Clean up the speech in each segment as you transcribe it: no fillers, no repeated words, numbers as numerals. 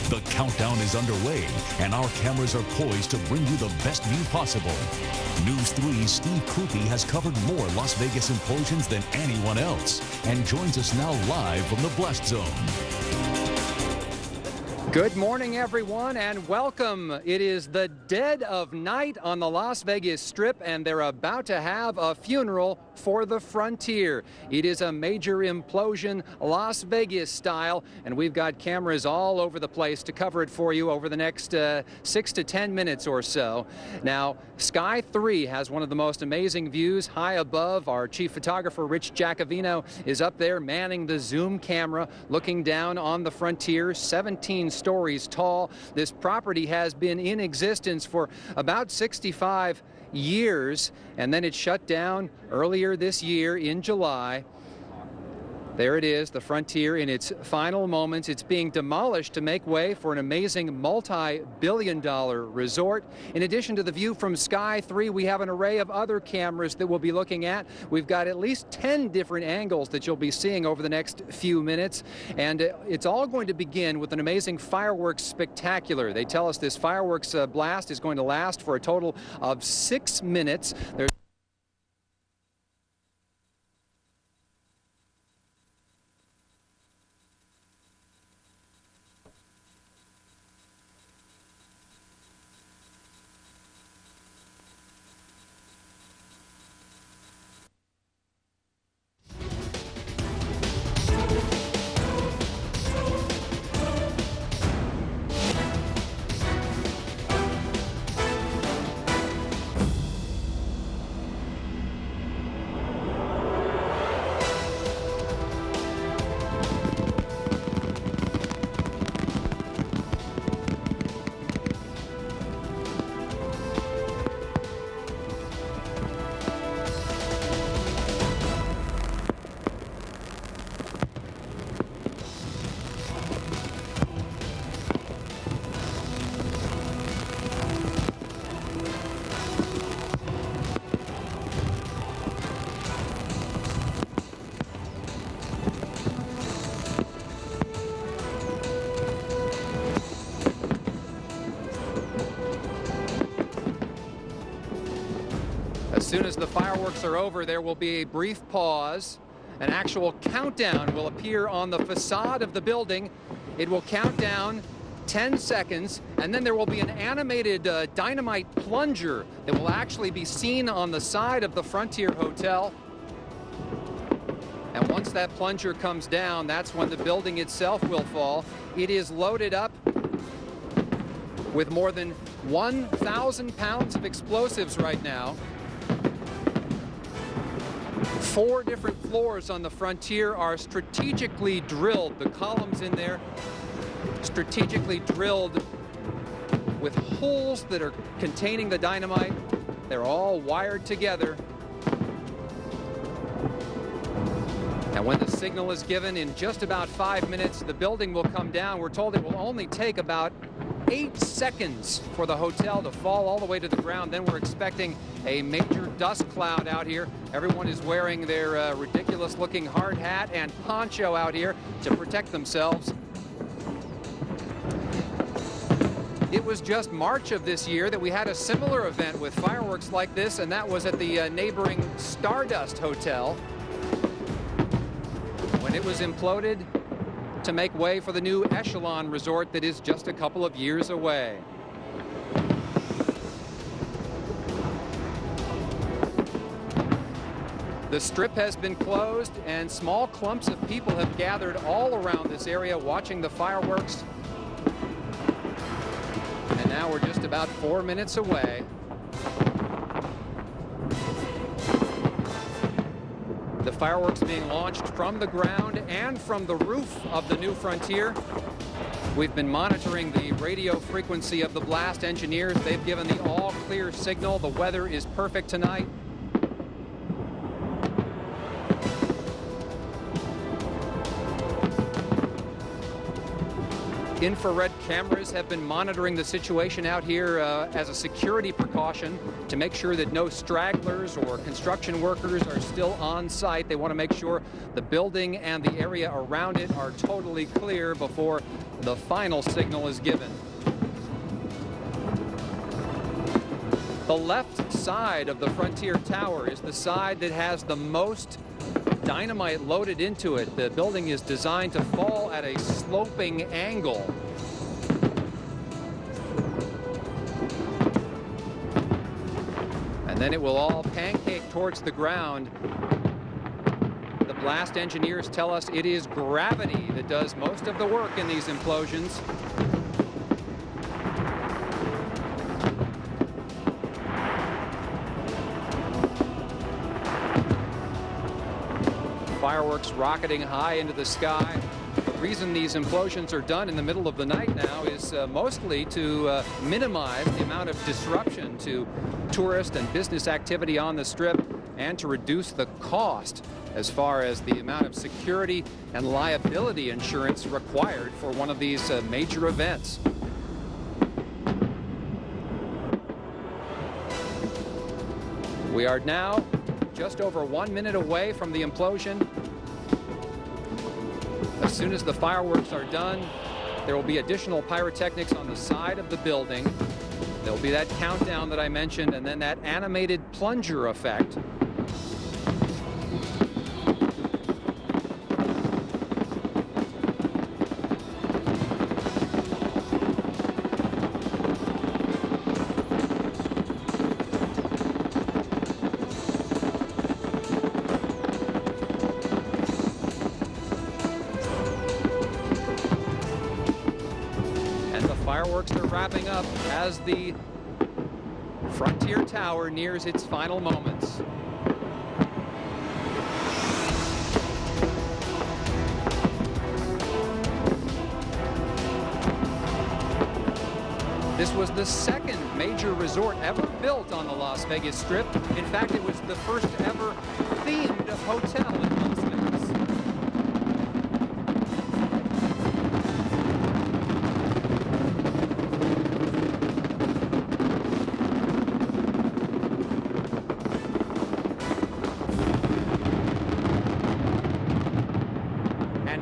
The countdown is underway, and our cameras are poised to bring you the best view possible. News 3's Steve Krupe has covered more Las Vegas implosions than anyone else and joins us now live from the Blast Zone. Good morning, everyone, and welcome. It is the dead of night on the Las Vegas Strip, and they're about to have a funeral for the Frontier. It is a major implosion, Las Vegas style, and we've got cameras all over the place to cover it for you over the next 6 to 10 minutes or so. Now, Sky 3 has one of the most amazing views high above. Our chief photographer, Rich Giacovino, is up there manning the zoom camera, looking down on the Frontier, 17 stories tall. This property has been in existence for about 65 years, and then it shut down earlier this year in July. There it is, the Frontier in its final moments. It's being demolished to make way for an amazing multi-billion-dollar resort. In addition to the view from Sky 3, we have an array of other cameras that we'll be looking at. We've got at least 10 different angles that you'll be seeing over the next few minutes. And it's all going to begin with an amazing fireworks spectacular. They tell us this fireworks blast is going to last for a total of 6 minutes. As soon as the fireworks are over, there will be a brief pause. An actual countdown will appear on the facade of the building. It will count down 10 seconds, and then there will be an animated dynamite plunger that will actually be seen on the side of the Frontier Hotel. And once that plunger comes down, that's when the building itself will fall. It is loaded up with more than 1,000 pounds of explosives right now. 4 different floors on the Frontier are strategically drilled. The columns in there strategically drilled with holes that are containing the dynamite. They're all wired together. And when the signal is given in just about 5 minutes, the building will come down. We're told it will only take about 8 seconds for the hotel to fall all the way to the ground. Then we're expecting a major dust cloud out here. Everyone is wearing their ridiculous-looking hard hat and poncho out here to protect themselves. It was just March of this year that we had a similar event with fireworks like this, and that was at the neighboring Stardust Hotel when it was imploded to make way for the new Echelon Resort that is just a couple of years away. The Strip has been closed, and small clumps of people have gathered all around this area watching the fireworks. And now we're just about 4 minutes away. The fireworks being launched from the ground and from the roof of the new Frontier. We've been monitoring the radio frequency of the blast engineers. They've given the all-clear signal. The weather is perfect tonight. Infrared cameras have been monitoring the situation out here as a security precaution to make sure that no stragglers or construction workers are still on site. They want to make sure the building and the area around it are totally clear before the final signal is given. The left side of the Frontier Tower is the side that has the most dynamite loaded into it. The building is designed to fall at a sloping angle. And then it will all pancake towards the ground. The blast engineers tell us it is gravity that does most of the work in these implosions. Fireworks rocketing high into the sky. The reason these implosions are done in the middle of the night now is mostly to minimize the amount of disruption to tourist and business activity on the Strip and to reduce the cost as far as the amount of security and liability insurance required for one of these major events. We are now just over 1 minute away from the implosion. As soon as the fireworks are done, there will be additional pyrotechnics on the side of the building. There will be that countdown that I mentioned, and then that animated plunger effect. Fireworks are wrapping up as the Frontier Tower nears its final moments. This was the second major resort ever built on the Las Vegas Strip. In fact, it was the first ever themed hotel in Las Vegas.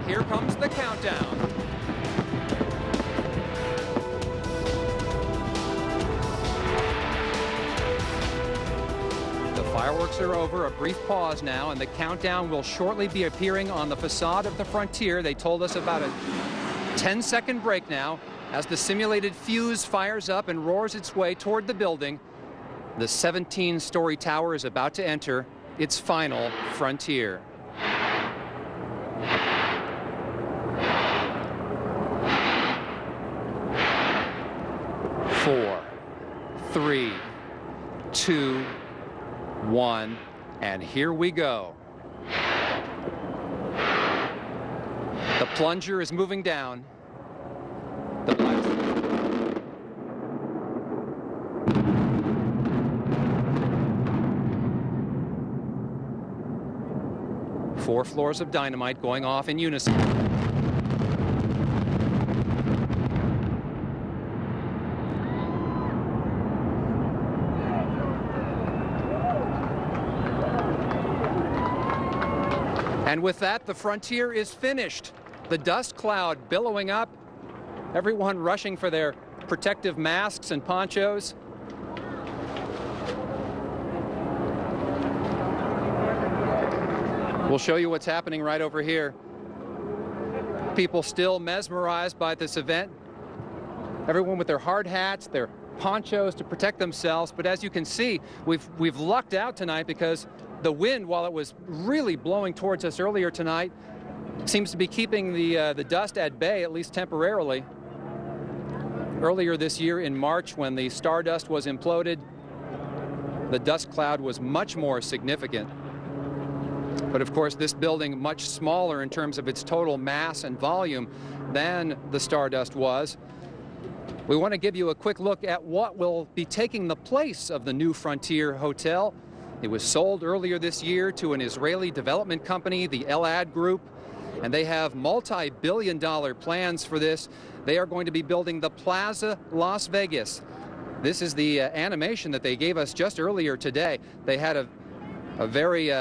Here comes the countdown. The fireworks are over, a brief pause now, and the countdown will shortly be appearing on the facade of the Frontier. They told us about a 10-second break now as the simulated fuse fires up and roars its way toward the building. The 17-story tower is about to enter its final frontier. 4, 3, 2, 1, and here we go. The plunger is moving down. The blast. 4 floors of dynamite going off in unison. And with that, the Frontier is finished. The dust cloud billowing up, everyone rushing for their protective masks and ponchos. We'll show you what's happening right over here. People still mesmerized by this event. Everyone with their hard hats, their ponchos to protect themselves. But as you can see, we've lucked out tonight because the wind, while it was really blowing towards us earlier tonight, seems to be keeping the dust at bay, at least temporarily. Earlier this year in March, when the Stardust was imploded, the dust cloud was much more significant. But of course, this building much smaller in terms of its total mass and volume than the Stardust was. We want to give you a quick look at what will be taking the place of the new Frontier Hotel. It was sold earlier this year to an Israeli development company, the Elad Group, and they have multi-billion-dollar plans for this. They are going to be building the Plaza Las Vegas. This is the animation that they gave us just earlier today. They had a very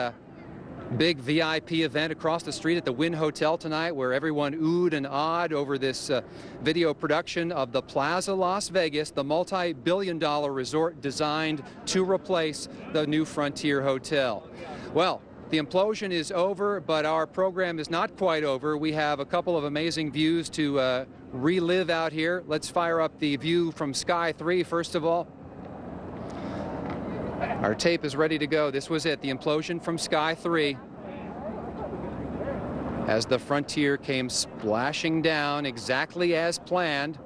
big VIP event across the street at the Wynn Hotel tonight, where everyone oohed and awed over this video production of the Plaza Las Vegas, the multi-billion-dollar resort designed to replace the new Frontier Hotel. Well, the implosion is over, but our program is not quite over. We have a couple of amazing views to relive out here. Let's fire up the view from Sky 3 first of all. Our tape is ready to go. This was it, the implosion from Sky 3. As the Frontier came splashing down exactly as planned.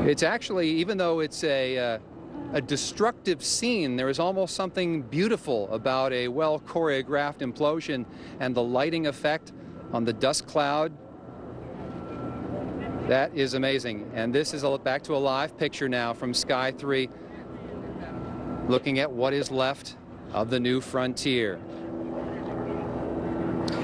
It's actually, even though it's a destructive scene, there is almost something beautiful about a well-choreographed implosion and the lighting effect on the dust cloud. That is amazing. And this is back to a live picture now from Sky 3, looking at what is left of the new Frontier.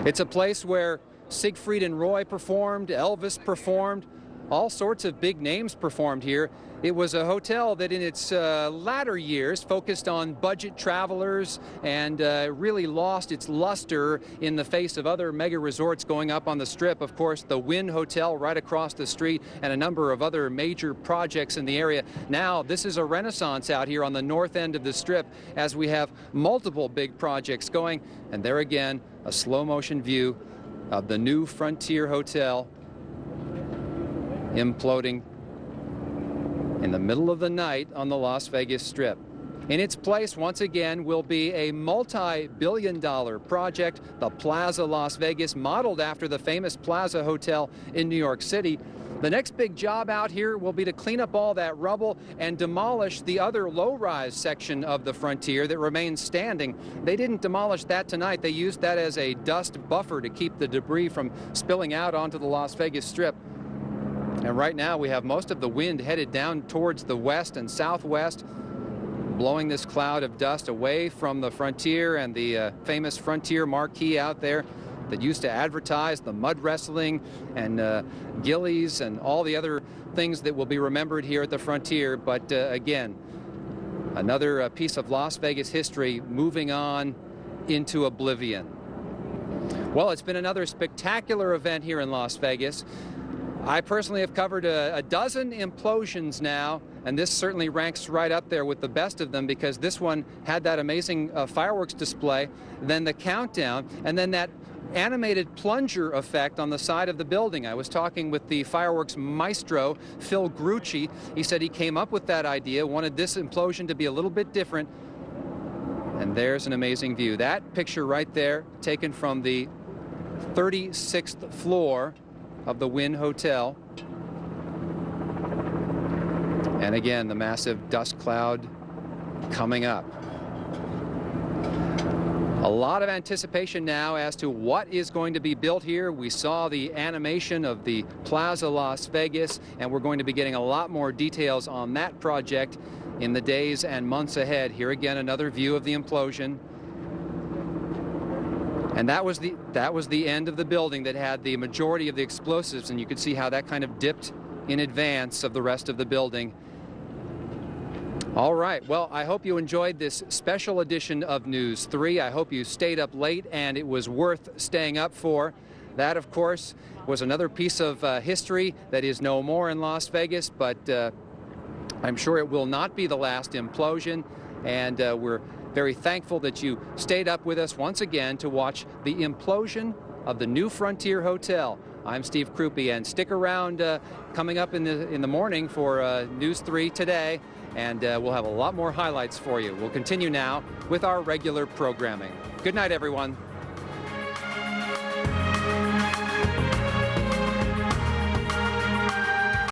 It's a place where Siegfried and Roy performed, Elvis performed, all sorts of big names performed here. It was a hotel that in its latter years focused on budget travelers and really lost its luster in the face of other mega resorts going up on the Strip. Of course, the Wynn Hotel right across the street and a number of other major projects in the area. Now, this is a renaissance out here on the north end of the Strip as we have multiple big projects going. And there again, a slow motion view of the new Frontier Hotel imploding in the middle of the night on the Las Vegas Strip. In its place, once again, will be a multi-billion-dollar project, the Plaza Las Vegas, modeled after the famous Plaza Hotel in New York City. The next big job out here will be to clean up all that rubble and demolish the other low-rise section of the Frontier that remains standing. They didn't demolish that tonight. They used that as a dust buffer to keep the debris from spilling out onto the Las Vegas Strip. And right now we have most of the wind headed down towards the west and southwest, blowing this cloud of dust away from the Frontier and the famous Frontier marquee out there that used to advertise the mud wrestling and gillies and all the other things that will be remembered here at the Frontier. But again, another piece of Las Vegas history moving on into oblivion. Well, it's been another spectacular event here in Las Vegas. I personally have covered a dozen implosions now, and this certainly ranks right up there with the best of them, because this one had that amazing fireworks display, then the countdown, and then that animated plunger effect on the side of the building. I was talking with the fireworks maestro, Phil Grucci. He said he came up with that idea, wanted this implosion to be a little bit different, and there's an amazing view. That picture right there, taken from the 36th floor of the Wynn Hotel. And again, the massive dust cloud coming up. A lot of anticipation now as to what is going to be built here. We saw the animation of the Plaza Las Vegas, and we're going to be getting a lot more details on that project in the days and months ahead. Here again, another view of the implosion. And that was the end of the building that had the majority of the explosives, and you could see how that kind of dipped in advance of the rest of the building. All right, well, I hope you enjoyed this special edition of News 3. I hope you stayed up late, and it was worth staying up for. That, of course, was another piece of history that is no more in Las Vegas, but I'm sure it will not be the last implosion, and we're very thankful that you stayed up with us once again to watch the implosion of the new Frontier Hotel. I'm Steve Krupe, and stick around coming up in the morning for News 3 today, and we'll have a lot more highlights for you. We'll continue now with our regular programming. Good night, everyone.